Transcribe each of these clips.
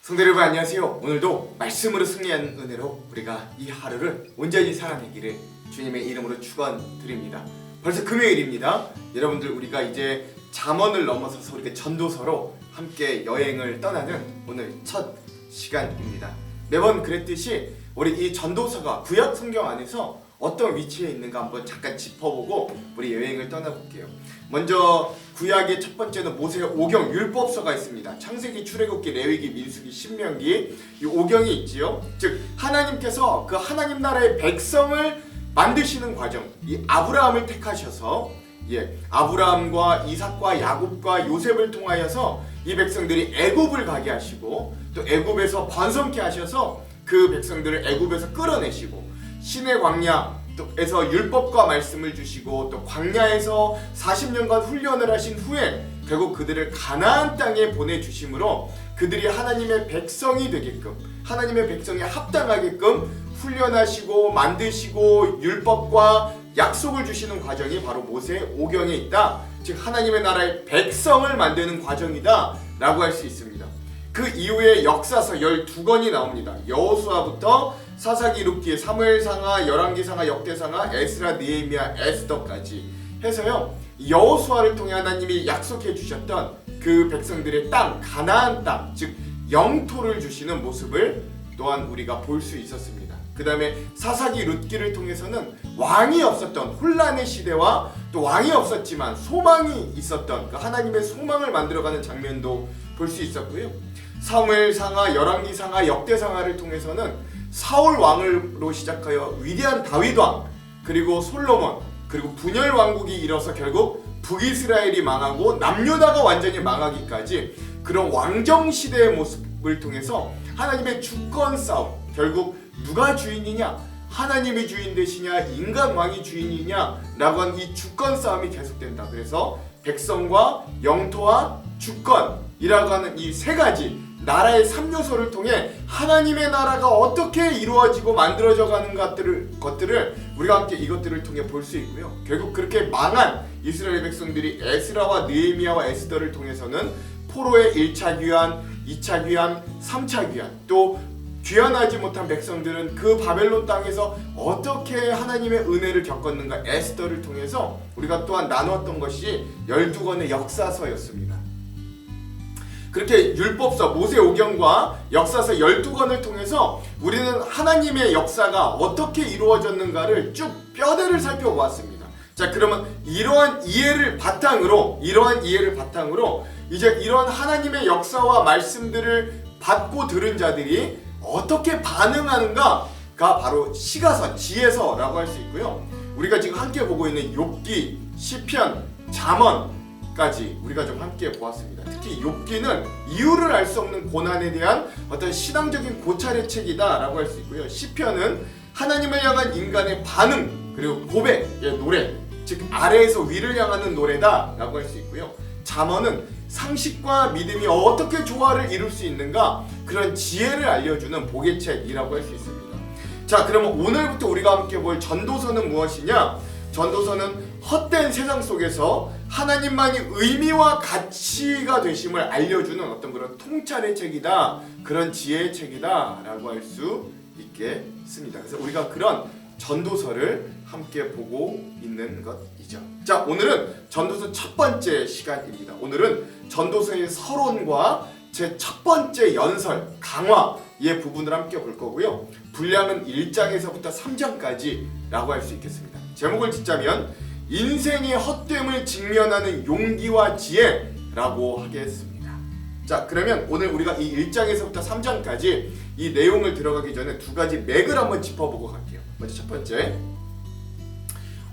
성도 여러분 안녕하세요. 오늘도 말씀으로 승리하는 은혜로 우리가 이 하루를 온전히 살아내기를 주님의 이름으로 축원드립니다. 벌써 금요일입니다. 여러분들 우리가 이제 잠언을 넘어서서 우리가 전도서로 함께 여행을 떠나는 오늘 첫 시간입니다. 매번 그랬듯이 우리 이 전도서가 구약 성경 안에서 어떤 위치에 있는가 한번 잠깐 짚어보고 우리 여행을 떠나볼게요. 먼저 구약의 첫 번째는 모세 오경 율법서가 있습니다. 창세기, 출애굽기, 레위기, 민수기, 신명기 이 오경이 있지요. 즉 하나님께서 그 하나님 나라의 백성을 만드시는 과정, 이 아브라함을 택하셔서 아브라함과 이삭과 야곱과 요셉을 통하여서 이 백성들이 애굽을 가게 하시고 또 애굽에서 번성케 하셔서 그 백성들을 애굽에서 끌어내시고 신의 광야에서 율법과 말씀을 주시고 또 광야에서 40년간 훈련을 하신 후에 결국 그들을 가나안 땅에 보내주심으로 그들이 하나님의 백성이 되게끔 하나님의 백성에 합당하게끔 훈련하시고 만드시고 율법과 약속을 주시는 과정이 바로 모세 오경에 있다. 즉 하나님의 나라의 백성을 만드는 과정이다 라고 할 수 있습니다. 그 이후에 역사서 12권이 나옵니다. 여호수아부터 사사기, 룻기, 사무엘상하, 열왕기상하, 역대상하, 에스라, 느헤미야, 에스더까지 해서요. 여호수아를 통해 하나님이 약속해 주셨던 그 백성들의 땅, 가나안 땅, 즉 영토를 주시는 모습을 또한 우리가 볼 수 있었습니다. 그 다음에 사사기, 룻기를 통해서는 왕이 없었던 혼란의 시대와 또 왕이 없었지만 소망이 있었던 그 하나님의 소망을 만들어가는 장면도 볼 수 있었고요. 사무엘상하, 열왕기상하, 역대상하를 통해서는 사울 왕으로 시작하여 위대한 다윗 왕, 그리고 솔로몬, 그리고 분열 왕국이 일어서 결국 북이스라엘이 망하고 남유다가 완전히 망하기까지 그런 왕정 시대의 모습을 통해서 하나님의 주권 싸움, 결국 누가 주인이냐, 하나님이 주인 되시냐, 인간 왕이 주인이냐 라고 하는 이 주권 싸움이 계속된다. 그래서 백성과 영토와 주권이라고 하는 이 세 가지 나라의 3요소를 통해 하나님의 나라가 어떻게 이루어지고 만들어져 가는 것들을 우리가 함께 이것들을 통해 볼 수 있고요. 결국 그렇게 망한 이스라엘 백성들이 에스라와 느헤미야와 에스더를 통해서는 포로의 1차 귀환, 2차 귀환, 3차 귀환, 또 귀환하지 못한 백성들은 그 바벨론 땅에서 어떻게 하나님의 은혜를 겪었는가 에스더를 통해서 우리가 또한 나누었던 것이 12권의 역사서였습니다. 그렇게 율법서, 모세 오경과 역사서 12권을 통해서 우리는 하나님의 역사가 어떻게 이루어졌는가를 쭉 뼈대를 살펴보았습니다. 자, 그러면 이러한 이해를 바탕으로 이제 이런 하나님의 역사와 말씀들을 받고 들은 자들이 어떻게 반응하는가가 바로 시가서, 지혜서라고 할 수 있고요. 우리가 지금 함께 보고 있는 욥기, 시편, 잠언까지 우리가 좀 함께 보았습니다. 특히 욥기는 이유를 알 수 없는 고난에 대한 어떤 신앙적인 고찰의 책이다라고 할 수 있고요. 시편은 하나님을 향한 인간의 반응 그리고 고백의 노래, 즉 아래에서 위를 향하는 노래다라고 할 수 있고요. 잠언은 상식과 믿음이 어떻게 조화를 이룰 수 있는가 그런 지혜를 알려주는 복의 책이라고 할 수 있습니다. 자, 그러면 오늘부터 우리가 함께 볼 전도서는 무엇이냐? 전도서는 헛된 세상 속에서 하나님만이 의미와 가치가 되심을 알려주는 어떤 그런 통찰의 책이다, 그런 지혜의 책이다 라고 할 수 있겠습니다. 그래서 우리가 그런 전도서를 함께 보고 있는 것이죠. 자, 오늘은 전도서 첫 번째 시간입니다. 오늘은 전도서의 서론과 제 첫 번째 연설, 강화의 부분을 함께 볼 거고요. 분량은 1장에서부터 3장까지 라고 할 수 있겠습니다. 제목을 짓자면 인생의 헛됨을 직면하는 용기와 지혜라고 하겠습니다. 자, 그러면 오늘 우리가 이 1장에서부터 3장까지 이 내용을 들어가기 전에 두 가지 맥을 한번 짚어보고 갈게요. 먼저 첫 번째,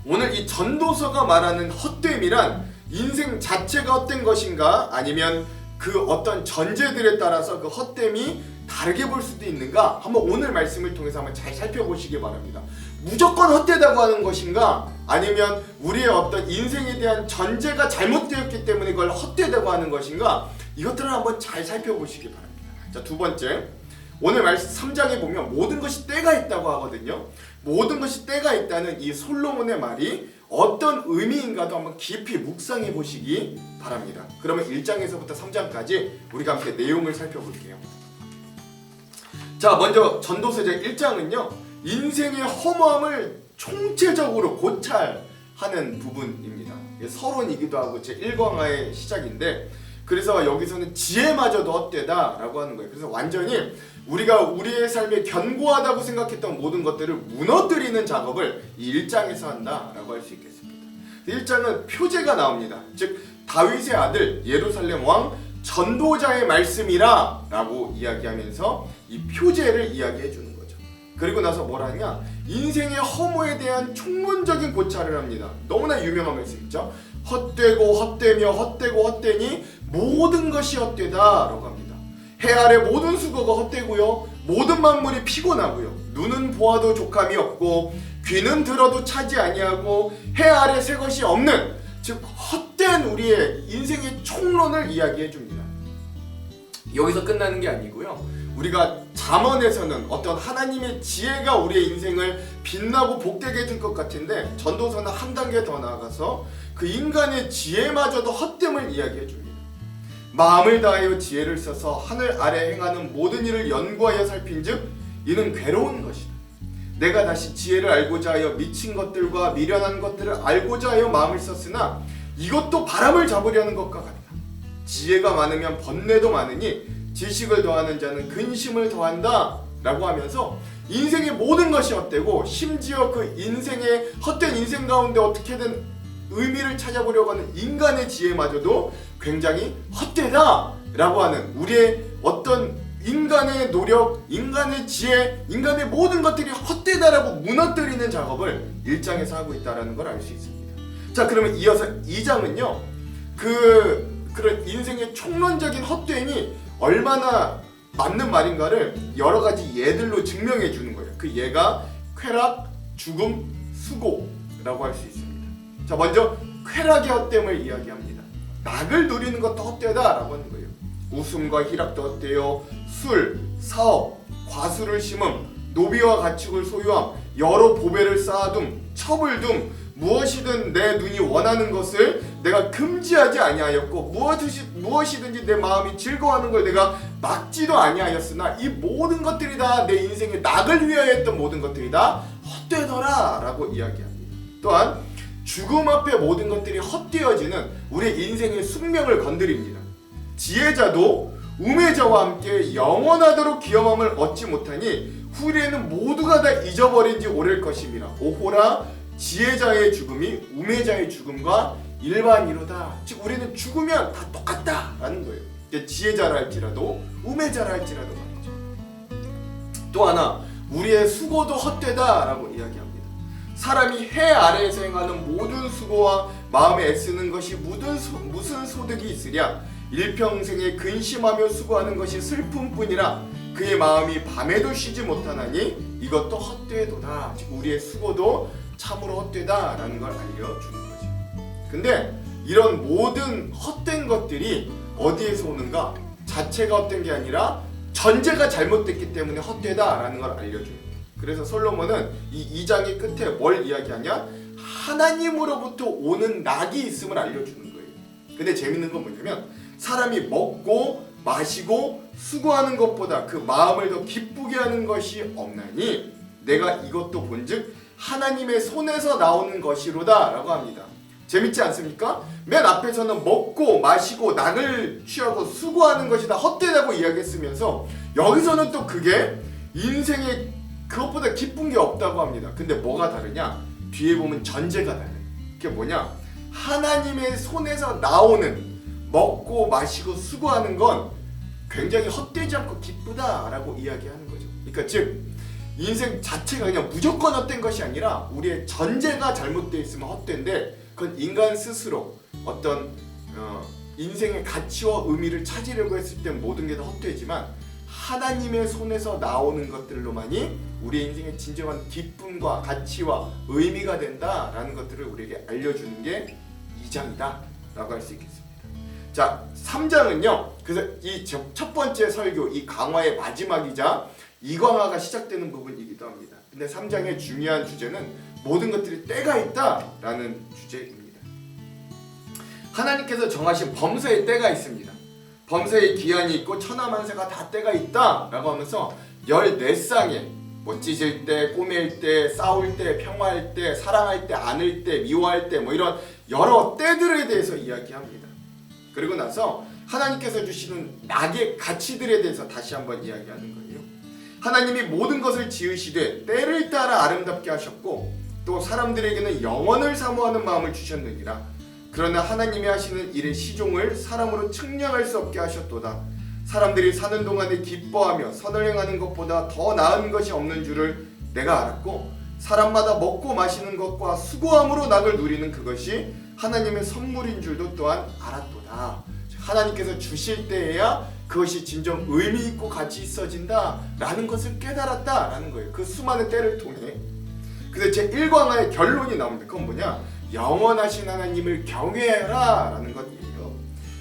오늘 이 전도서가 말하는 헛됨이란 인생 자체가 헛된 것인가, 아니면 그 어떤 전제들에 따라서 그 헛됨이 다르게 볼 수도 있는가, 한번 오늘 말씀을 통해서 한번 잘 살펴보시기 바랍니다. 무조건 헛되다고 하는 것인가, 아니면 우리의 어떤 인생에 대한 전제가 잘못되었기 때문에 그걸 헛되다고 하는 것인가, 이것들을 한번 잘 살펴보시기 바랍니다. 자, 두 번째, 오늘 말씀 3장에 보면 모든 것이 때가 있다고 하거든요. 모든 것이 때가 있다는 이 솔로몬의 말이 어떤 의미인가도 한번 깊이 묵상해 보시기 바랍니다. 그러면 1장에서부터 3장까지 우리가 함께 내용을 살펴볼게요. 자, 먼저 전도서 제 1장은요 인생의 허무함을 총체적으로 고찰하는 부분입니다. 서론이기도 하고 제 1강화의 시작인데, 그래서 여기서는 지혜마저도 헛되다 라고 하는 거예요. 그래서 완전히 우리가 우리의 삶에 견고하다고 생각했던 모든 것들을 무너뜨리는 작업을 이 1장에서 한다 라고 할 수 있겠습니다. 1장은 표제가 나옵니다. 즉 다윗의 아들 예루살렘 왕 전도자의 말씀이라 라고 이야기하면서 이 표제를 이야기해 주는 거죠. 그리고 나서 뭘 하냐, 인생의 허무에 대한 총론적인 고찰을 합니다. 너무나 유명한 말씀이죠. 헛되고 헛되며 헛되고 헛되니 모든 것이 헛되다 라고 합니다. 해 아래 모든 수고가 헛되고요, 모든 만물이 피곤하고요, 눈은 보아도 족함이 없고 귀는 들어도 차지 아니하고 해 아래 새 것이 없는, 즉 헛된 우리의 인생의 총론을 이야기해 줍니다. 여기서 끝나는 게 아니고요, 우리가 잠언에서는 어떤 하나님의 지혜가 우리의 인생을 빛나고 복되게 해줄 것 같은데, 전도서는 한 단계 더 나아가서 그 인간의 지혜마저도 헛됨을 이야기해 줍니다. 마음을 다하여 지혜를 써서 하늘 아래 행하는 모든 일을 연구하여 살핀즉 이는 괴로운 것이다. 내가 다시 지혜를 알고자 하여 미친 것들과 미련한 것들을 알고자 하여 마음을 썼으나 이것도 바람을 잡으려는 것과 같다. 지혜가 많으면 번뇌도 많으니 지식을 더하는 자는 근심을 더한다 라고 하면서 인생의 모든 것이 헛되고, 심지어 그 인생의 헛된 인생 가운데 어떻게든 의미를 찾아보려고 하는 인간의 지혜마저도 굉장히 헛되다 라고 하는, 우리의 어떤 인간의 노력, 인간의 지혜, 인간의 모든 것들이 헛되다라고 무너뜨리는 작업을 1장에서 하고 있다는 걸 알 수 있습니다. 자, 그러면 이어서 2장은요 그런 인생의 총론적인 헛됨이 얼마나 맞는 말인가를 여러 가지 예들로 증명해 주는 거예요. 그 예가 쾌락, 죽음, 수고라고 할 수 있습니다. 자, 먼저 쾌락의 헛됨을 이야기합니다. 낙을 누리는 것도 헛되다라고 하는 거예요. 웃음과 희락도 헛되요, 술, 사업, 과수를 심음, 노비와 가축을 소유함, 여러 보배를 쌓아둠, 첩을 둠, 무엇이든 내 눈이 원하는 것을 내가 금지하지 아니하였고 무엇이든지 내 마음이 즐거워하는 걸 내가 막지도 아니하였으나 이 모든 것들이 다 내 인생의 낙을 위하여 했던 모든 것들이 다 헛되더라 라고 이야기합니다. 또한 죽음 앞에 모든 것들이 헛되어지는 우리의 인생의 숙명을 건드립니다. 지혜자도 우매자와 함께 영원하도록 기염함을 얻지 못하니 후리에는 모두가 다 잊어버린 지 오래일 것임이라. 오호라 지혜자의 죽음이 우매자의 죽음과 일반이로다. 즉 우리는 죽으면 다 똑같다라는 거예요. 지혜자라 할지라도 우매자라 할지라도 말이죠. 또 하나, 우리의 수고도 헛되다라고 이야기합니다. 사람이 해 아래에서 행하는 모든 수고와 마음에 애쓰는 것이 무슨 소득이 있으랴. 일평생에 근심하며 수고하는 것이 슬픔뿐이라. 그의 마음이 밤에도 쉬지 못하나니 이것도 헛되도다. 즉 우리의 수고도 참으로 헛되다라는 걸 알려주는 거죠. 근데 이런 모든 헛된 것들이 어디에서 오는가? 자체가 헛된 게 아니라 전제가 잘못됐기 때문에 헛되다라는 걸 알려줘요. 그래서 솔로몬은 이 2장의 끝에 뭘 이야기하냐? 하나님으로부터 오는 낙이 있음을 알려주는 거예요. 근데 재밌는 건 뭐냐면, 사람이 먹고 마시고 수고하는 것보다 그 마음을 더 기쁘게 하는 것이 없나니 내가 이것도 본즉 하나님의 손에서 나오는 것이로다 라고 합니다. 재밌지 않습니까? 맨 앞에서는 먹고 마시고 낙을 취하고 수고하는 것이 다 헛되다고 이야기했으면서 여기서는 또 그게 인생에 그것보다 기쁜 게 없다고 합니다. 근데 뭐가 다르냐? 뒤에 보면 전제가 달라요. 그게 뭐냐? 하나님의 손에서 나오는 먹고 마시고 수고하는 건 굉장히 헛되지 않고 기쁘다라고 이야기하는 거죠. 그러니까 즉 인생 자체가 그냥 무조건 헛된 것이 아니라 우리의 전제가 잘못되어 있으면 헛된데, 그건 인간 스스로 어떤 인생의 가치와 의미를 찾으려고 했을 때 모든 게 다 헛되지만 하나님의 손에서 나오는 것들로만이 우리의 인생의 진정한 기쁨과 가치와 의미가 된다라는 것들을 우리에게 알려주는 게 2장이다 라고 할 수 있겠습니다. 자, 3장은요 그래서 이 첫 번째 설교, 이 강화의 마지막이자 이 강화가 시작되는 부분이기도 합니다. 근데 3장의 중요한 주제는 모든 것들이 때가 있다라는 주제입니다. 하나님께서 정하신 범사의 때가 있습니다. 범사에 기한이 있고 천하만세가 다 때가 있다 라고 하면서 14쌍에 뭐 찢을 때, 꼬맬 때, 싸울 때, 평화할 때, 사랑할 때, 안을 때, 미워할 때 뭐 이런 여러 때들에 대해서 이야기합니다. 그리고 나서 하나님께서 주시는 낙의 가치들에 대해서 다시 한번 이야기하는 거예요. 하나님이 모든 것을 지으시되 때를 따라 아름답게 하셨고 또 사람들에게는 영원을 사모하는 마음을 주셨느니라. 그러나 하나님이 하시는 일의 시종을 사람으로 측량할 수 없게 하셨도다. 사람들이 사는 동안에 기뻐하며 선을 행하는 것보다 더 나은 것이 없는 줄을 내가 알았고 사람마다 먹고 마시는 것과 수고함으로 낙을 누리는 그것이 하나님의 선물인 줄도 또한 알았도다. 하나님께서 주실 때에야 그것이 진정 의미 있고 가치 있어진다 라는 것을 깨달았다 라는 거예요. 그 수많은 때를 통해. 그래서 제1광화의 결론이 나옵니다. 그건 뭐냐? 영원하신 하나님을 경외해라 라는 것이에요.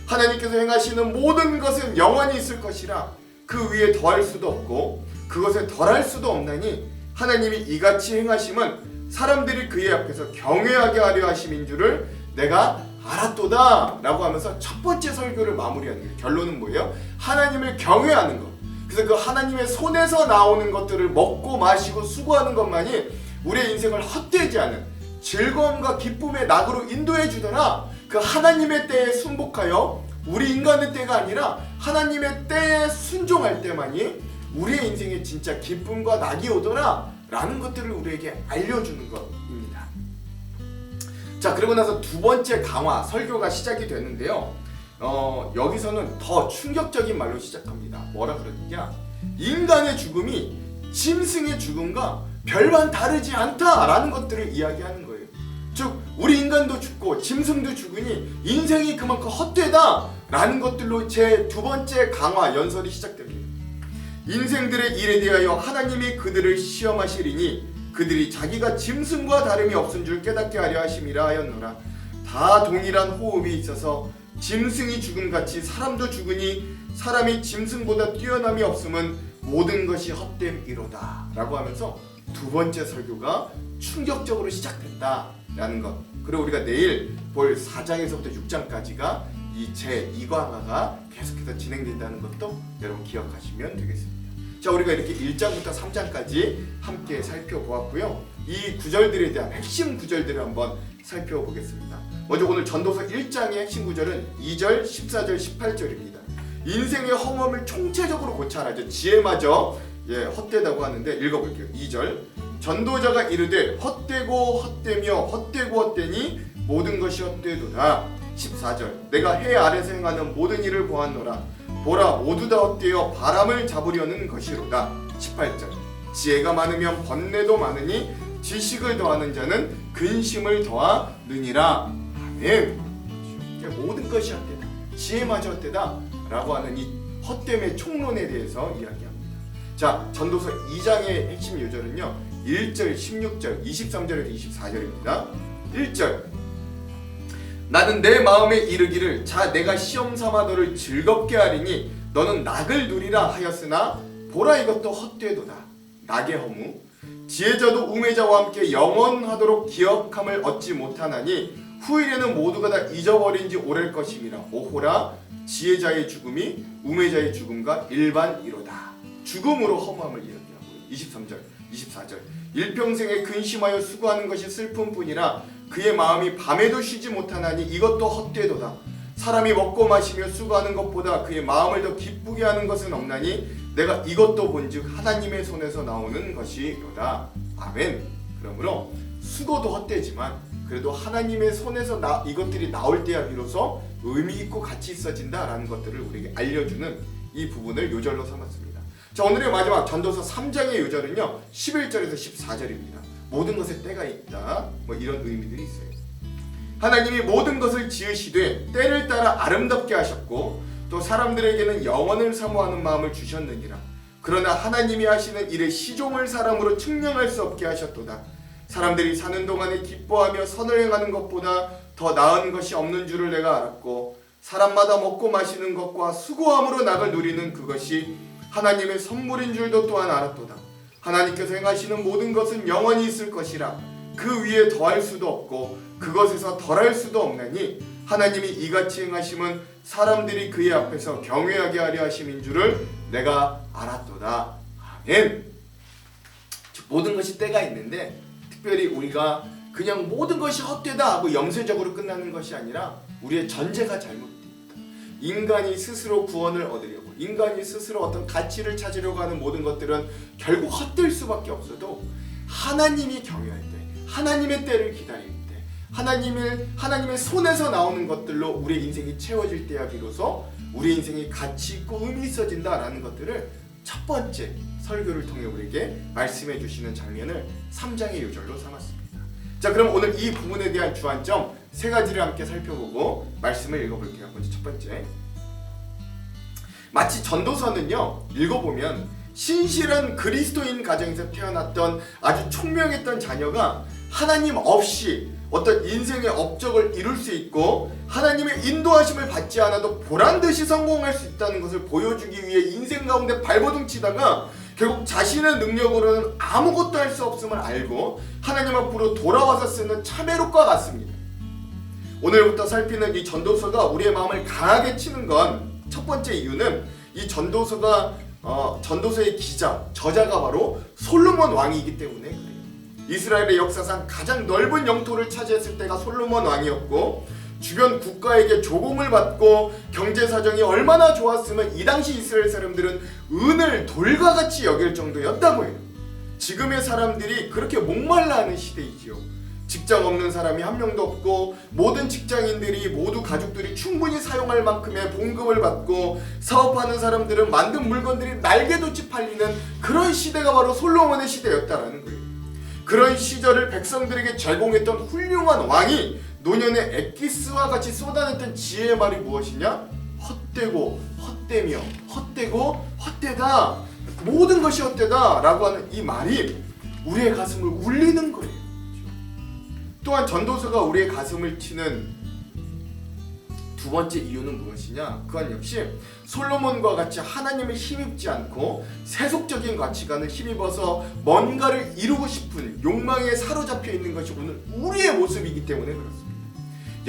하나님께서 행하시는 모든 것은 영원히 있을 것이라 그 위에 더할 수도 없고 그것에 덜할 수도 없나니 하나님이 이같이 행하심은 사람들이 그의 앞에서 경외하게 하려 하심인 줄을 내가 알았도다 라고 하면서 첫 번째 설교를 마무리하는 거예요. 결론은 뭐예요? 하나님을 경외하는 것. 그래서 그 하나님의 손에서 나오는 것들을 먹고 마시고 수고하는 것만이 우리의 인생을 헛되지 않은 즐거움과 기쁨의 낙으로 인도해 주더라. 그 하나님의 때에 순복하여 우리 인간의 때가 아니라 하나님의 때에 순종할 때만이 우리의 인생에 진짜 기쁨과 낙이 오더라 라는 것들을 우리에게 알려주는 것입니다. 자, 그리고 나서 두 번째 강화 설교가 시작이 되는데요. 여기서는 더 충격적인 말로 시작합니다. 뭐라 그러느냐? 인간의 죽음이 짐승의 죽음과 별반 다르지 않다라는 것들을 이야기하는 거예요. 즉 우리 인간도 죽고 짐승도 죽으니 인생이 그만큼 헛되다라는 것들로 제 두 번째 강화 연설이 시작됩니다. 인생들의 일에 대하여 하나님이 그들을 시험하시리니 그들이 자기가 짐승과 다름이 없은 줄 깨닫게 하려 하심이라 하였노라. 다 동일한 호흡이 있어서 짐승이 죽음같이 사람도 죽으니 사람이 짐승보다 뛰어남이 없음은 모든 것이 헛됨이로다 라고 하면서 두 번째 설교가 충격적으로 시작된다라는 것. 그리고 우리가 내일 볼 4장에서부터 6장까지가 이 제2강화가 계속해서 진행된다는 것도 여러분 기억하시면 되겠습니다. 자, 우리가 이렇게 1장부터 3장까지 함께 살펴보았고요. 이 구절들에 대한 핵심 구절들을 한번 살펴보겠습니다. 먼저 오늘 전도서 1장의 핵심 구절은 2절, 14절, 18절입니다. 인생의 허물을 총체적으로 고찰하죠. 지혜마저 헛되다고 하는데 읽어볼게요. 2절 전도자가 이르되 헛되고 헛되며 헛되고 헛되니 모든 것이 헛되도다. 14절 내가 해 아래서 행하는 모든 일을 보았노라. 보라 모두 다 헛되어 바람을 잡으려는 것이로다. 18절 지혜가 많으면 번뇌도 많으니 지식을 더하는 자는 근심을 더하느니라. 아멘. 모든 것이 헛되다. 지혜마저 헛되다 라고 하는 이 헛됨의 총론에 대해서 이야기합니다. 자, 전도서 2장의 핵심 요절은요 1절, 16절, 23절에서 24절입니다. 1절 나는 내 마음에 이르기를 자 내가 시험 삼아 너를 즐겁게 하리니 너는 낙을 누리라 하였으나 보라 이것도 헛되도다. 낙의 허무 지혜자도 우매자와 함께 영원하도록 기억함을 얻지 못하나니 후일에는 모두가 다 잊어버린 지 오랠 것임이라. 오호라 지혜자의 죽음이 우매자의 죽음과 일반이로다. 죽음으로 허무함을 이야기하고요. 23절, 24절 일평생에 근심하여 수고하는 것이 슬픔뿐이라 그의 마음이 밤에도 쉬지 못하나니 이것도 헛되도다. 사람이 먹고 마시며 수고하는 것보다 그의 마음을 더 기쁘게 하는 것은 없나니 내가 이것도 본즉 하나님의 손에서 나오는 것이로다. 아멘. 그러므로 수고도 헛되지만 그래도 하나님의 손에서 이것들이 나올 때야 비로소 의미 있고 가치 있어진다라는 것들을 우리에게 알려주는 이 부분을 요절로 삼았습니다. 자, 오늘의 마지막 전도서 3장의 요절은요 11절에서 14절입니다. 모든 것에 때가 있다 뭐 이런 의미들이 있어요. 하나님이 모든 것을 지으시되 때를 따라 아름답게 하셨고 또 사람들에게는 영원을 사모하는 마음을 주셨느니라. 그러나 하나님이 하시는 일의 시종을 사람으로 측량할 수 없게 하셨도다. 사람들이 사는 동안에 기뻐하며 선을 행하는 것보다 더 나은 것이 없는 줄을 내가 알았고 사람마다 먹고 마시는 것과 수고함으로 낙을 누리는 그것이 하나님의 선물인 줄도 또한 알았도다. 하나님께서 행하시는 모든 것은 영원히 있을 것이라 그 위에 더할 수도 없고 그것에서 덜할 수도 없나니 하나님이 이같이 행하심은 사람들이 그의 앞에서 경외하게 하려 하심인 줄을 내가 알았도다. 아멘. 모든 것이 때가 있는데 특별히 우리가 그냥 모든 것이 헛되다 하고 염세적으로 끝나는 것이 아니라 우리의 전제가 잘못됩니다. 인간이 스스로 구원을 얻으려고, 인간이 스스로 어떤 가치를 찾으려고 하는 모든 것들은 결국 헛될 수밖에 없어도 하나님이 경외할 때, 하나님의 때를 기다릴 때, 하나님의 손에서 나오는 것들로 우리의 인생이 채워질 때야 비로소 우리의 인생이 가치 있고 의미 있어진다라는 것들을 첫 번째 설교를 통해 우리에게 말씀해 주시는 장면을 3장의 요절로 삼았습니다. 자, 그럼 오늘 이 부분에 대한 주안점 세 가지를 함께 살펴보고 말씀을 읽어볼게요. 먼저 첫 번째, 마치 전도서는요, 읽어보면 신실한 그리스도인 가정에서 태어났던 아주 총명했던 자녀가 하나님 없이 어떤 인생의 업적을 이룰 수 있고 하나님의 인도하심을 받지 않아도 보란듯이 성공할 수 있다는 것을 보여주기 위해 인생 가운데 발버둥 치다가 결국 자신의 능력으로는 아무것도 할 수 없음을 알고 하나님 앞으로 돌아와서 쓰는 참회록과 같습니다. 오늘부터 살피는 이 전도서가 우리의 마음을 강하게 치는 건 첫 번째 이유는 이 전도서의 저자가 바로 솔로몬 왕이기 때문에 그래요. 이스라엘의 역사상 가장 넓은 영토를 차지했을 때가 솔로몬 왕이었고 주변 국가에게 조공을 받고 경제 사정이 얼마나 좋았으면 이 당시 이스라엘 사람들은 은을 돌과 같이 여길 정도였다고 해요. 지금의 사람들이 그렇게 목말라하는 시대이지요. 직장 없는 사람이 한 명도 없고 모든 직장인들이 모두 가족들이 충분히 사용할 만큼의 봉급을 받고 사업하는 사람들은 만든 물건들이 날개돋이 팔리는 그런 시대가 바로 솔로몬의 시대였다라는 거예요. 그런 시절을 백성들에게 제공했던 훌륭한 왕이 노년의 엑기스와 같이 쏟아냈던 지혜의 말이 무엇이냐? 헛되고 헛되며 헛되고 헛되다, 모든 것이 헛되다 라고 하는 이 말이 우리의 가슴을 울리는 거예요. 또한 전도서가 우리의 가슴을 치는 두 번째 이유는 무엇이냐? 그건 역시 솔로몬과 같이 하나님을 힘입지 않고 세속적인 가치관을 힘입어서 뭔가를 이루고 싶은 욕망에 사로잡혀 있는 것이 오늘 우리의 모습이기 때문에 그렇습니다.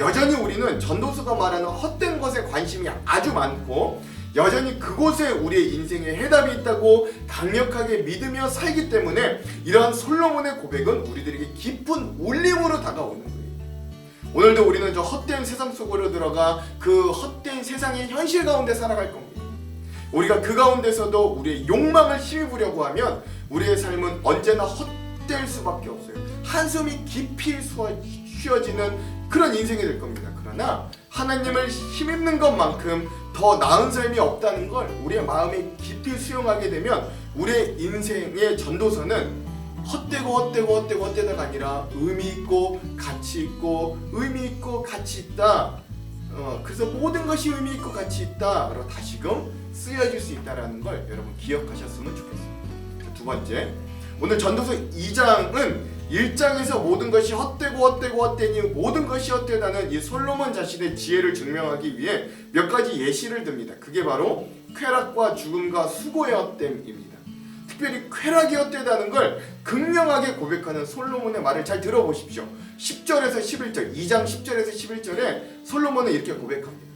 여전히 우리는 전도서가 말하는 헛된 것에 관심이 아주 많고 여전히 그곳에 우리의 인생에 해답이 있다고 강력하게 믿으며 살기 때문에 이러한 솔로몬의 고백은 우리들에게 깊은 울림으로 다가오는 거예요. 오늘도 우리는 저 헛된 세상 속으로 들어가 그 헛된 세상의 현실 가운데 살아갈 겁니다. 우리가 그 가운데서도 우리의 욕망을 힘입으려고 하면 우리의 삶은 언제나 헛될 수밖에 없어요. 한숨이 깊이 쉬어지는 그런 인생이 될 겁니다. 그러나 하나님을 힘입는 것만큼 더 나은 삶이 없다는 걸 우리의 마음에 깊이 수용하게 되면 우리의 인생의 전도서는 헛되다가 아니라 의미 있고 가치 있고 의미 있고 가치 있다. 그래서 모든 것이 의미 있고 가치 있다로 다시금 쓰여질 수 있다라는 걸 여러분 기억하셨으면 좋겠습니다. 두 번째, 오늘 전도서 2장은 1장에서 모든 것이 헛되니 모든 것이 헛되다는 이 솔로몬 자신의 지혜를 증명하기 위해 몇 가지 예시를 듭니다. 그게 바로 쾌락과 죽음과 수고의 헛됨입니다. 특별히 쾌락이 헛되다는 걸 극명하게 고백하는 솔로몬의 말을 잘 들어보십시오. 10절에서 11절, 2장 10절에서 11절에 솔로몬은 이렇게 고백합니다.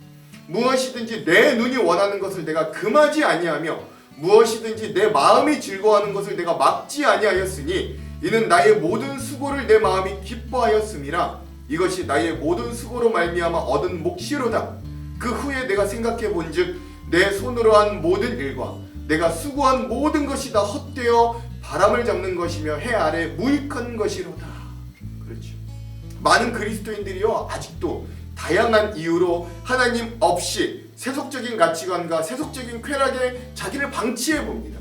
무엇이든지 내 눈이 원하는 것을 내가 금하지 아니하며 무엇이든지 내 마음이 즐거워하는 것을 내가 막지 아니하였으니 이는 나의 모든 수고를 내 마음이 기뻐하였음이라. 이것이 나의 모든 수고로 말미암아 얻은 몫이로다. 그 후에 내가 생각해 본즉 내 손으로 한 모든 일과 내가 수고한 모든 것이 다 헛되어 바람을 잡는 것이며 해 아래 무익한 것이로다. 그렇죠. 많은 그리스도인들이요 아직도 다양한 이유로 하나님 없이 세속적인 가치관과 세속적인 쾌락에 자기를 방치해 봅니다.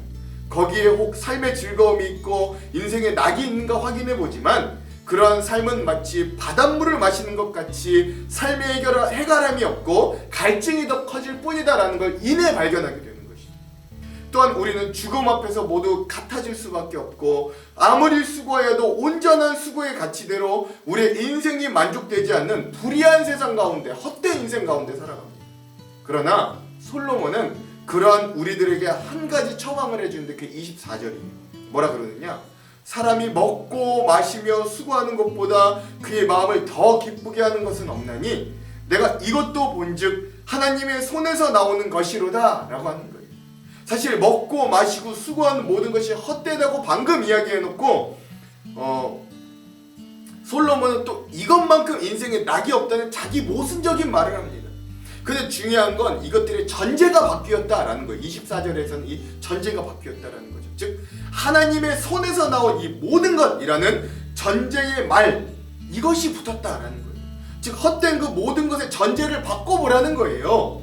거기에 혹 삶의 즐거움이 있고 인생의 낙이 있는가 확인해 보지만 그러한 삶은 마치 바닷물을 마시는 것 같이 삶의 해결함이 없고 갈증이 더 커질 뿐이다라는 걸 이내 발견하게 되는 것이죠. 또한 우리는 죽음 앞에서 모두 같아질 수밖에 없고 아무리 수고해도 온전한 수고의 가치대로 우리의 인생이 만족되지 않는 불의한 세상 가운데 헛된 인생 가운데 살아갑니다. 그러나 솔로몬은 그러한 우리들에게 한 가지 처방을 해주는데 그게 24절이에요. 뭐라 그러느냐? 사람이 먹고 마시며 수고하는 것보다 그의 마음을 더 기쁘게 하는 것은 없나니 내가 이것도 본즉 하나님의 손에서 나오는 것이로다 라고 하는 거예요. 사실 먹고 마시고 수고하는 모든 것이 헛되다고 방금 이야기해놓고 솔로몬은 또 이것만큼 인생에 낙이 없다는 자기 모순적인 말을 합니다. 근데 중요한 건 이것들의 전제가 바뀌었다라는 거예요. 24절에서는 이 전제가 바뀌었다라는 거죠. 즉 하나님의 손에서 나온 이 모든 것이라는 전제의 말, 이것이 붙었다라는 거예요. 즉 헛된 그 모든 것의 전제를 바꿔보라는 거예요.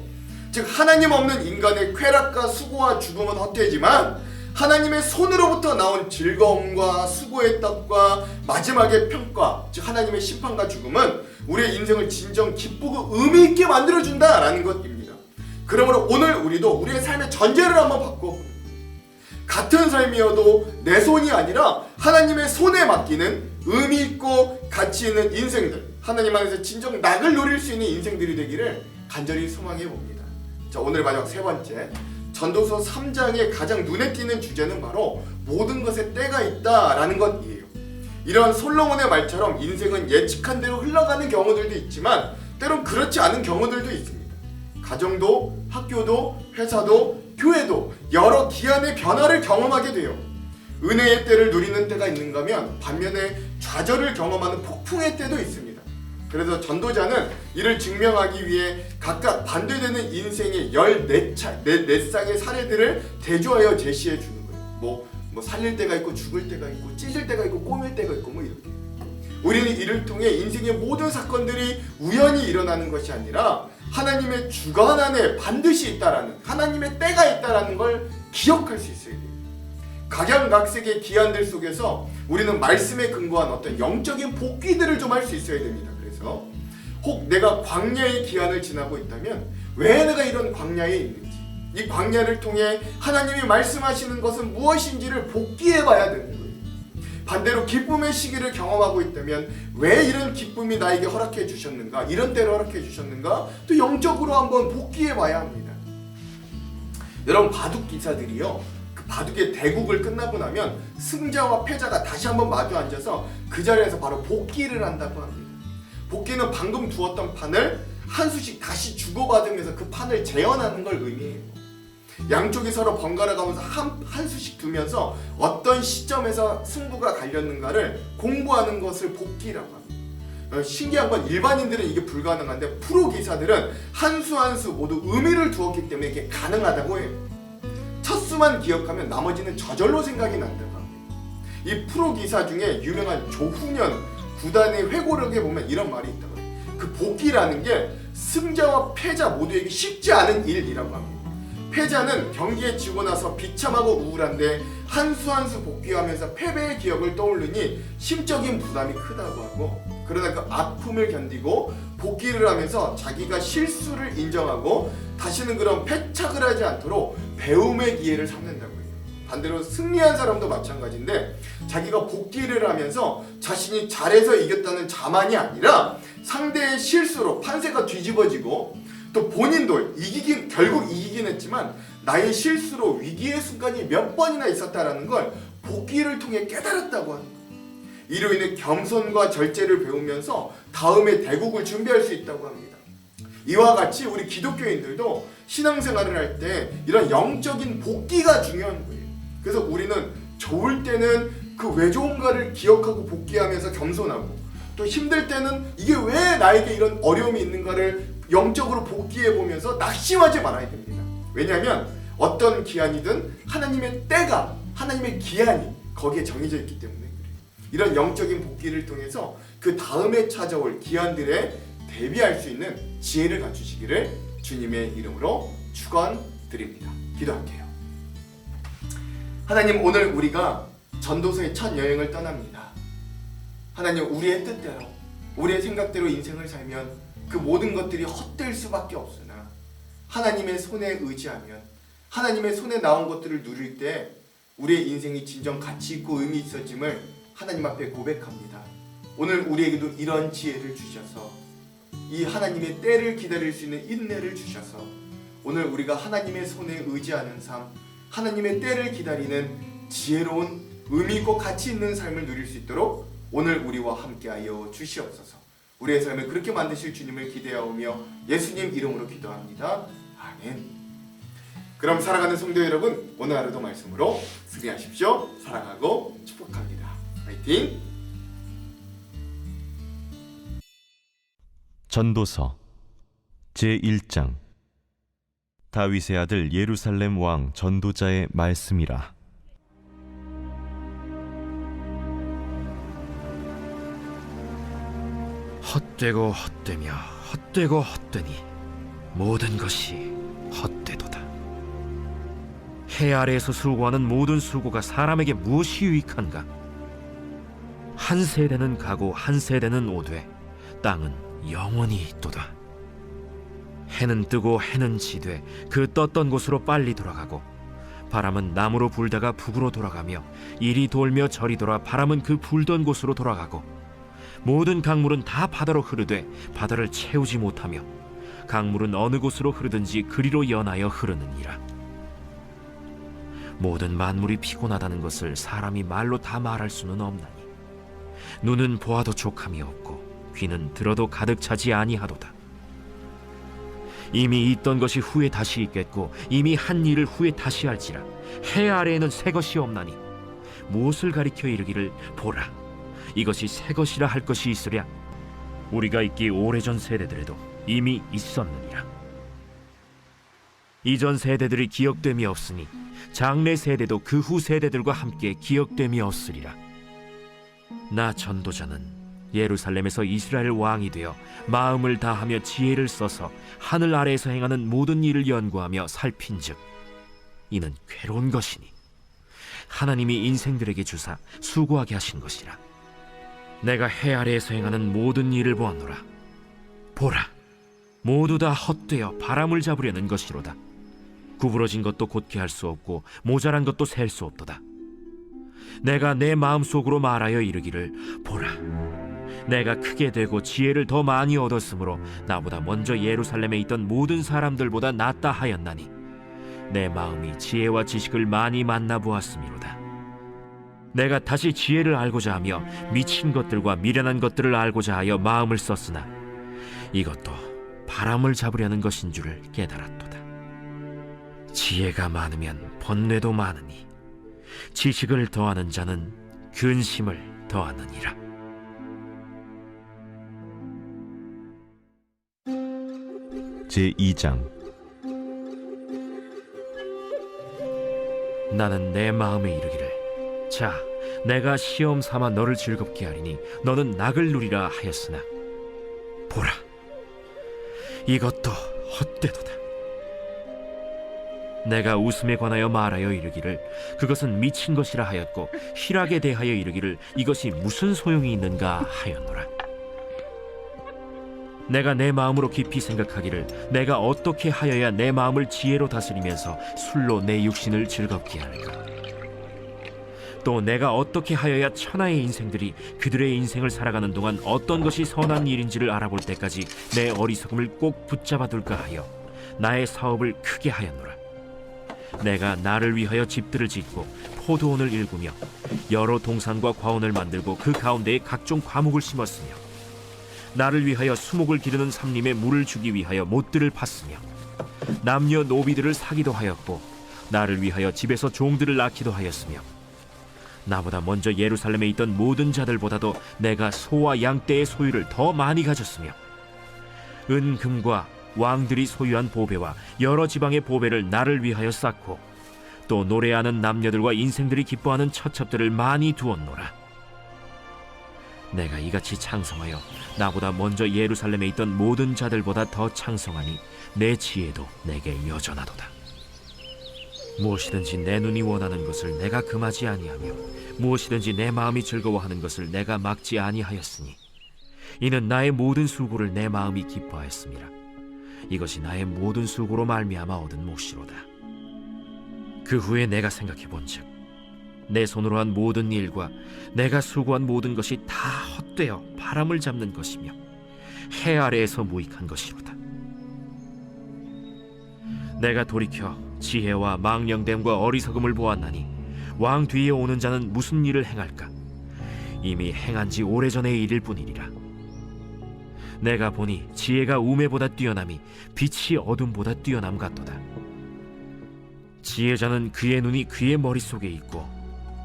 즉 하나님 없는 인간의 쾌락과 수고와 죽음은 헛되지만 하나님의 손으로부터 나온 즐거움과 수고의 떡과 마지막의 평가, 즉 하나님의 심판과 죽음은 우리의 인생을 진정 기쁘고 의미 있게 만들어준다라는 것입니다. 그러므로 오늘 우리도 우리의 삶의 전제를 한번 바꿔봅니다. 같은 삶이어도 내 손이 아니라 하나님의 손에 맡기는 의미 있고 가치 있는 인생들, 하나님 안에서 진정 낙을 누릴 수 있는 인생들이 되기를 간절히 소망해 봅니다. 자, 오늘 마지막 세 번째, 전도서 3장의 가장 눈에 띄는 주제는 바로 모든 것에 때가 있다라는 것이에요. 이런 솔로몬의 말처럼 인생은 예측한 대로 흘러가는 경우들도 있지만 때론 그렇지 않은 경우들도 있습니다. 가정도, 학교도, 회사도, 교회도 여러 기한의 변화를 경험하게 돼요. 은혜의 때를 누리는 때가 있는가면 반면에 좌절을 경험하는 폭풍의 때도 있습니다. 그래서 전도자는 이를 증명하기 위해 각각 반대되는 인생의 14쌍의 사례들을 대조하여 제시해 주는 거예요. 뭐 살릴 때가 있고 죽을 때가 있고 찢을 때가 있고 꼬맬 때가 있고 뭐 이렇게. 우리는 이를 통해 인생의 모든 사건들이 우연히 일어나는 것이 아니라 하나님의 주관 안에 반드시 있다라는, 하나님의 때가 있다라는 걸 기억할 수 있어야 돼요. 각양각색의 기한들 속에서 우리는 말씀에 근거한 어떤 영적인 복귀들을 좀 할 수 있어야 됩니다. 그래서 혹 내가 광야의 기한을 지나고 있다면 왜 내가 이런 광야에 있는지, 이 광야를 통해 하나님이 말씀하시는 것은 무엇인지를 복귀해 봐야 되는 거예요. 반대로 기쁨의 시기를 경험하고 있다면 왜 이런 기쁨이 나에게 허락해 주셨는가, 이런 때를 허락해 주셨는가, 또 영적으로 한번 복귀해 봐야 합니다. 여러분, 바둑 기사들이요, 그 바둑의 대국을 끝나고 나면 승자와 패자가 다시 한번 마주 앉아서 그 자리에서 바로 복귀를 한다고 합니다. 복귀는 방금 두었던 판을 한 수씩 다시 주고받으면서 그 판을 재현하는 걸 의미해요. 양쪽이 서로 번갈아 가면서 한 수씩 두면서 어떤 시점에서 승부가 갈렸는가를 공부하는 것을 복귀라고 합니다. 신기한 건 일반인들은 이게 불가능한데 프로 기사들은 한 수 한 수 모두 의미를 두었기 때문에 이게 가능하다고 해요. 첫 수만 기억하면 나머지는 저절로 생각이 난다고 합니다. 이 프로 기사 중에 유명한 조훈현 구단의 회고록에 보면 이런 말이 있다고 해요. 그 복귀라는 게 승자와 패자 모두에게 쉽지 않은 일이라고 합니다. 패자는 경기에 지고 나서 비참하고 우울한데 한 수 한 수 복귀하면서 패배의 기억을 떠올리니 심적인 부담이 크다고 하고, 그러나 그 아픔을 견디고 복귀를 하면서 자기가 실수를 인정하고 다시는 그런 패착을 하지 않도록 배움의 기회를 삼는다고 해요. 반대로 승리한 사람도 마찬가지인데 자기가 복귀를 하면서 자신이 잘해서 이겼다는 자만이 아니라 상대의 실수로 판세가 뒤집어지고 또 본인도 결국 이기긴 했지만 나의 실수로 위기의 순간이 몇 번이나 있었다라는 걸 복귀를 통해 깨달았다고 합니다. 이로 인해 겸손과 절제를 배우면서 다음의 대국을 준비할 수 있다고 합니다. 이와 같이 우리 기독교인들도 신앙생활을 할 때 이런 영적인 복귀가 중요한 거예요. 그래서 우리는 좋을 때는 그 왜 좋은가를 기억하고 복귀하면서 겸손하고, 또 힘들 때는 이게 왜 나에게 이런 어려움이 있는가를 영적으로 복귀해 보면서 낙심하지 말아야 됩니다. 왜냐하면 어떤 기한이든 하나님의 때가, 하나님의 기한이 거기에 정해져 있기 때문에 그래요. 이런 영적인 복귀를 통해서 그 다음에 찾아올 기한들에 대비할 수 있는 지혜를 갖추시기를 주님의 이름으로 축원드립니다. 기도할게요. 하나님, 오늘 우리가 전도서의 첫 여행을 떠납니다. 하나님, 우리의 뜻대로, 우리의 생각대로 인생을 살면 그 모든 것들이 헛될 수밖에 없으나 하나님의 손에 의지하면, 하나님의 손에 나온 것들을 누릴 때 우리의 인생이 진정 가치 있고 의미 있어짐을 하나님 앞에 고백합니다. 오늘 우리에게도 이런 지혜를 주셔서 이 하나님의 때를 기다릴 수 있는 인내를 주셔서 오늘 우리가 하나님의 손에 의지하는 삶, 하나님의 때를 기다리는 지혜로운 의미 있고 가치 있는 삶을 누릴 수 있도록 오늘 우리와 함께하여 주시옵소서. 우리의 삶을 그렇게 만드실 주님을 기대하오며 예수님 이름으로 기도합니다. 아멘. 그럼 사랑하는 성도 여러분, 오늘 하루도 말씀으로 승리하십시오. 사랑하고 축복합니다. 화이팅! 전도서 제1장. 다윗의 아들 예루살렘 왕 전도자의 말씀이라. 헛되고 헛되며 헛되고 헛되니 모든 것이 헛되도다. 해 아래에서 수고하는 모든 수고가 사람에게 무엇이 유익한가? 한 세대는 가고 한 세대는 오되 땅은 영원히 있도다. 해는 뜨고 해는 지되 그 떴던 곳으로 빨리 돌아가고, 바람은 남으로 불다가 북으로 돌아가며 이리 돌며 저리 돌아 바람은 그 불던 곳으로 돌아가고, 모든 강물은 다 바다로 흐르되 바다를 채우지 못하며 강물은 어느 곳으로 흐르든지 그리로 연하여 흐르느니라. 모든 만물이 피곤하다는 것을 사람이 말로 다 말할 수는 없나니, 눈은 보아도 족함이 없고 귀는 들어도 가득 차지 아니하도다. 이미 있던 것이 후에 다시 있겠고 이미 한 일을 후에 다시 할지라. 해 아래에는 새 것이 없나니 무엇을 가리켜 이르기를 보라, 이것이 새 것이라 할 것이 있으랴. 우리가 있기 오래전 세대들에도 이미 있었느니라. 이전 세대들이 기억됨이 없으니 장래 세대도 그 후 세대들과 함께 기억됨이 없으리라. 나 전도자는 예루살렘에서 이스라엘 왕이 되어 마음을 다하며 지혜를 써서 하늘 아래에서 행하는 모든 일을 연구하며 살핀즉 이는 괴로운 것이니 하나님이 인생들에게 주사 수고하게 하신 것이라. 내가 해 아래에서 행하는 모든 일을 보았노라. 보라, 모두 다 헛되어 바람을 잡으려는 것이로다. 구부러진 것도 곧게 할 수 없고 모자란 것도 셀 수 없도다. 내가 내 마음속으로 말하여 이르기를 보라, 내가 크게 되고 지혜를 더 많이 얻었으므로 나보다 먼저 예루살렘에 있던 모든 사람들보다 낫다 하였나니 내 마음이 지혜와 지식을 많이 만나보았음이로다. 내가 다시 지혜를 알고자 하며 미친 것들과 미련한 것들을 알고자 하여 마음을 썼으나 이것도 바람을 잡으려는 것인 줄을 깨달았도다. 지혜가 많으면 번뇌도 많으니 지식을 더하는 자는 근심을 더하느니라. 제2장. 나는 내 마음에 이르기를, 자, 내가 시험 삼아 너를 즐겁게 하리니 너는 낙을 누리라 하였으나 보라, 이것도 헛되도다. 내가 웃음에 관하여 말하여 이르기를 그것은 미친 것이라 하였고 희락에 대하여 이르기를 이것이 무슨 소용이 있는가 하였노라. 내가 내 마음으로 깊이 생각하기를 내가 어떻게 하여야 내 마음을 지혜로 다스리면서 술로 내 육신을 즐겁게 할까? 또 내가 어떻게 하여야 천하의 인생들이 그들의 인생을 살아가는 동안 어떤 것이 선한 일인지를 알아볼 때까지 내 어리석음을 꼭 붙잡아 둘까 하여 나의 사업을 크게 하였노라. 내가 나를 위하여 집들을 짓고 포도원을 일구며 여러 동산과 과원을 만들고 그 가운데에 각종 과목을 심었으며 나를 위하여 수목을 기르는 삼림에 물을 주기 위하여 못들을 팠으며 남녀 노비들을 사기도 하였고 나를 위하여 집에서 종들을 낳기도 하였으며 나보다 먼저 예루살렘에 있던 모든 자들보다도 내가 소와 양떼의 소유를 더 많이 가졌으며 은금과 왕들이 소유한 보배와 여러 지방의 보배를 나를 위하여 쌓고 또 노래하는 남녀들과 인생들이 기뻐하는 처첩들을 많이 두었노라. 내가 이같이 창성하여 나보다 먼저 예루살렘에 있던 모든 자들보다 더 창성하니 내 지혜도 내게 여전하도다. 무엇이든지 내 눈이 원하는 것을 내가 금하지 아니하며 무엇이든지 내 마음이 즐거워하는 것을 내가 막지 아니하였으니 이는 나의 모든 수고를 내 마음이 기뻐하였음이라. 이것이 나의 모든 수고로 말미암아 얻은 몫이로다. 그 후에 내가 생각해 본즉 내 손으로 한 모든 일과 내가 수고한 모든 것이 다 헛되어 바람을 잡는 것이며 해 아래에서 무익한 것이로다. 내가 돌이켜 지혜와 망령됨과 어리석음을 보았나니 왕 뒤에 오는 자는 무슨 일을 행할까? 이미 행한 지 오래전의 일일 뿐이니라. 내가 보니 지혜가 우매보다 뛰어남이 빛이 어둠보다 뛰어남 같도다. 지혜자는 그의 눈이 그의 머릿속에 있고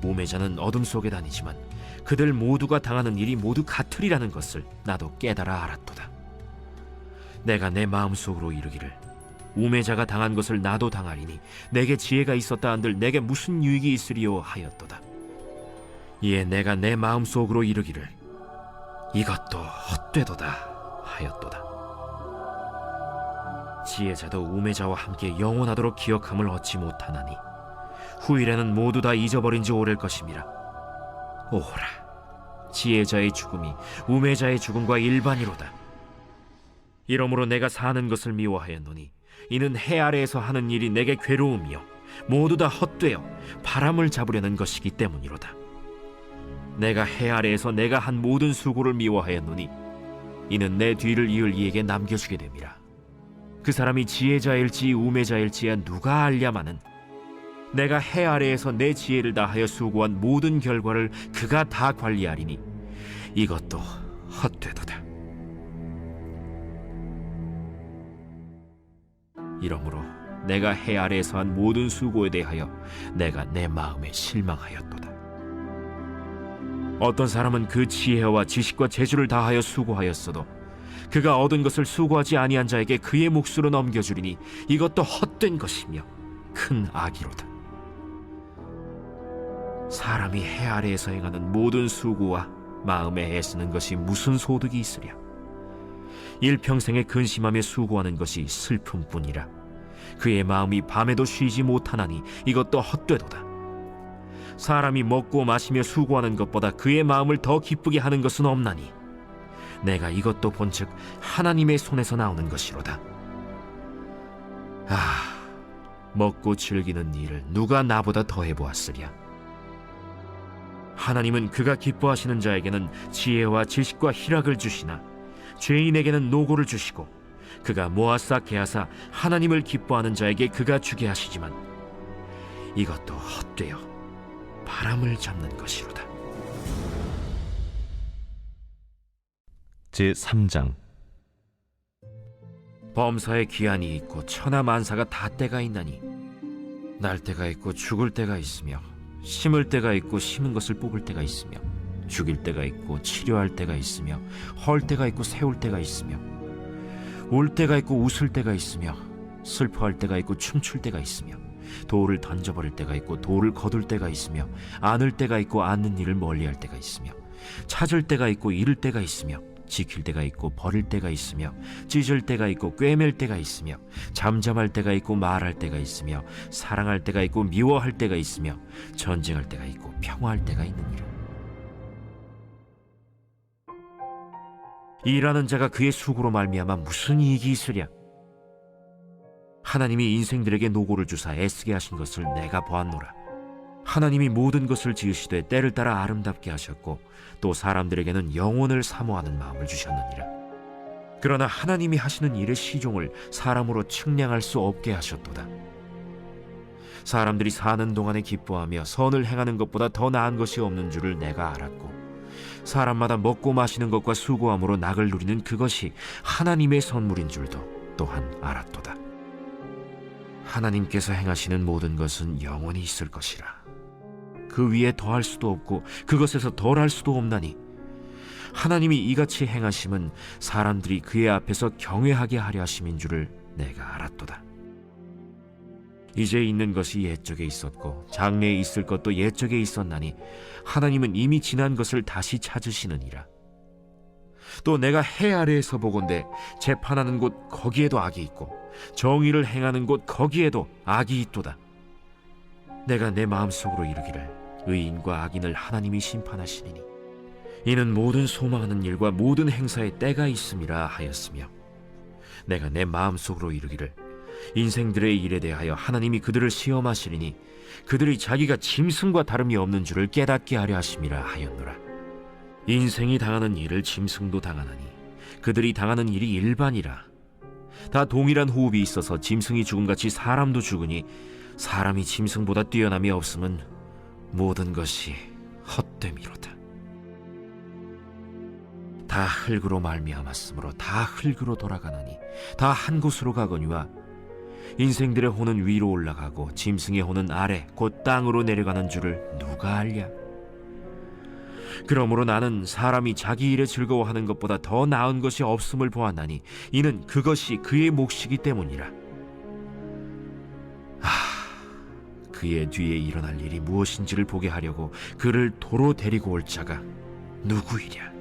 우매자는 어둠 속에 다니지만 그들 모두가 당하는 일이 모두 같으리라는 것을 나도 깨달아 알았도다. 내가 내 마음속으로 이르기를 우매자가 당한 것을 나도 당하리니 내게 지혜가 있었다 한들 내게 무슨 유익이 있으리요 하였도다. 이에 내가 내 마음속으로 이르기를 이것도 헛되도다 하였도다. 지혜자도 우매자와 함께 영원하도록 기억함을 얻지 못하나니 후일에는 모두 다 잊어버린 지 오래일 것임이라. 오호라, 지혜자의 죽음이 우매자의 죽음과 일반이로다. 이러므로 내가 사는 것을 미워하였노니 이는 해 아래에서 하는 일이 내게 괴로움이요 모두 다 헛되어 바람을 잡으려는 것이기 때문이로다. 내가 해 아래에서 내가 한 모든 수고를 미워하였노니 이는 내 뒤를 이을 이에게 남겨주게 됨이라. 그 사람이 지혜자일지 우매자일지야 누가 알랴마는 내가 해 아래에서 내 지혜를 다하여 수고한 모든 결과를 그가 다 관리하리니 이것도 헛되도다. 이러므로 내가 해 아래에서 한 모든 수고에 대하여 내가 내 마음에 실망하였도다. 어떤 사람은 그 지혜와 지식과 재주를 다하여 수고하였어도 그가 얻은 것을 수고하지 아니한 자에게 그의 몫으로 넘겨주리니 이것도 헛된 것이며 큰 악이로다. 사람이 해 아래에서 행하는 모든 수고와 마음에 애쓰는 것이 무슨 소득이 있으랴. 일평생에 근심하며 수고하는 것이 슬픔뿐이라. 그의 마음이 밤에도 쉬지 못하나니 이것도 헛되도다. 사람이 먹고 마시며 수고하는 것보다 그의 마음을 더 기쁘게 하는 것은 없나니 내가 이것도 본즉 하나님의 손에서 나오는 것이로다. 먹고 즐기는 일을 누가 나보다 더 해보았으랴. 하나님은 그가 기뻐하시는 자에게는 지혜와 지식과 희락을 주시나 죄인에게는 노고를 주시고 그가 모아싸 개하사 하나님을 기뻐하는 자에게 그가 주게 하시지만 이것도 헛되어 바람을 잡는 것이로다. 제3장. 범사에 기한이 있고 천하 만사가 다 때가 있나니 날 때가 있고 죽을 때가 있으며 심을 때가 있고 심은 것을 뽑을 때가 있으며 죽일 때가 있고 치료할 때가 있으며 헐 때가 있고 세울 때가 있으며 울 때가 있고 웃을 때가 있으며 슬퍼할 때가 있고 춤출 때가 있으며 돌을 던져버릴 때가 있고 돌을 거둘 때가 있으며 안을 때가 있고 안는 일을 멀리할 때가 있으며 찾을 때가 있고 잃을 때가 있으며 지킬 때가 있고 버릴 때가 있으며 찢을 때가 있고 꿰맬 때가 있으며 잠잠할 때가 있고 말할 때가 있으며 사랑할 때가 있고 미워할 때가 있으며 전쟁할 때가 있고 평화할 때가 있느니라. 일하는 자가 그의 수고로 말미암아 무슨 이익이 있으랴. 하나님이 인생들에게 노고를 주사 애쓰게 하신 것을 내가 보았노라. 하나님이 모든 것을 지으시되 때를 따라 아름답게 하셨고 또 사람들에게는 영혼을 사모하는 마음을 주셨느니라. 그러나 하나님이 하시는 일의 시종을 사람으로 측량할 수 없게 하셨도다. 사람들이 사는 동안에 기뻐하며 선을 행하는 것보다 더 나은 것이 없는 줄을 내가 알았고 사람마다 먹고 마시는 것과 수고함으로 낙을 누리는 그것이 하나님의 선물인 줄도 또한 알았도다. 하나님께서 행하시는 모든 것은 영원히 있을 것이라. 그 위에 더할 수도 없고 그것에서 덜할 수도 없나니 하나님이 이같이 행하심은 사람들이 그의 앞에서 경외하게 하려 하심인 줄을 내가 알았도다. 이제 있는 것이 옛적에 있었고 장래에 있을 것도 옛적에 있었나니 하나님은 이미 지난 것을 다시 찾으시느니라. 또 내가 해 아래에서 보건대 재판하는 곳 거기에도 악이 있고 정의를 행하는 곳 거기에도 악이 있도다. 내가 내 마음속으로 이르기를 의인과 악인을 하나님이 심판하시리니 이는 모든 소망하는 일과 모든 행사에 때가 있음이라 하였으며 내가 내 마음속으로 이르기를 인생들의 일에 대하여 하나님이 그들을 시험하시리니 그들이 자기가 짐승과 다름이 없는 줄을 깨닫게 하려 하심이라 하였노라. 인생이 당하는 일을 짐승도 당하나니 그들이 당하는 일이 일반이라. 다 동일한 호흡이 있어서 짐승이 죽음같이 사람도 죽으니 사람이 짐승보다 뛰어남이 없음은 모든 것이 헛됨이로다. 다 흙으로 말미암았으므로 다 흙으로 돌아가느니 다 한 곳으로 가거니와 인생들의 호는 위로 올라가고 짐승의 호는 아래 곧 땅으로 내려가는 줄을 누가 알랴? 그러므로 나는 사람이 자기 일에 즐거워하는 것보다 더 나은 것이 없음을 보았나니 이는 그것이 그의 몫이기 때문이라. 그의 뒤에 일어날 일이 무엇인지를 보게 하려고 그를 도로 데리고 올 자가 누구이랴?